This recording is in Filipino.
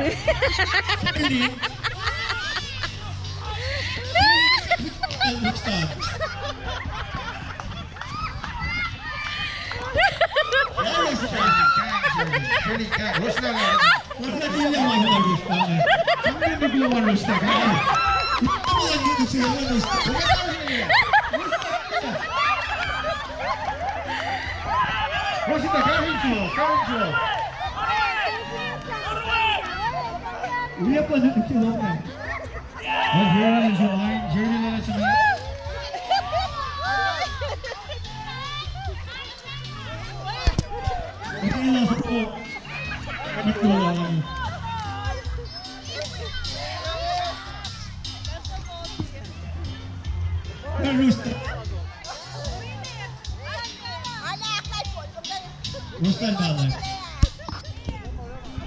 Really? Rustan. Shirley Cat. Ruslan lang. Rustan din lang ako ng Rustan. Ang nabiglawan Rustan. Ano yan dito siya ng Rustan? Rosita, Karincho. Uya pa dito siya lang. Oh, Shirley na lang siya. Ito yung nasa po. Kapit ko lang. Rustan. Rustan ba?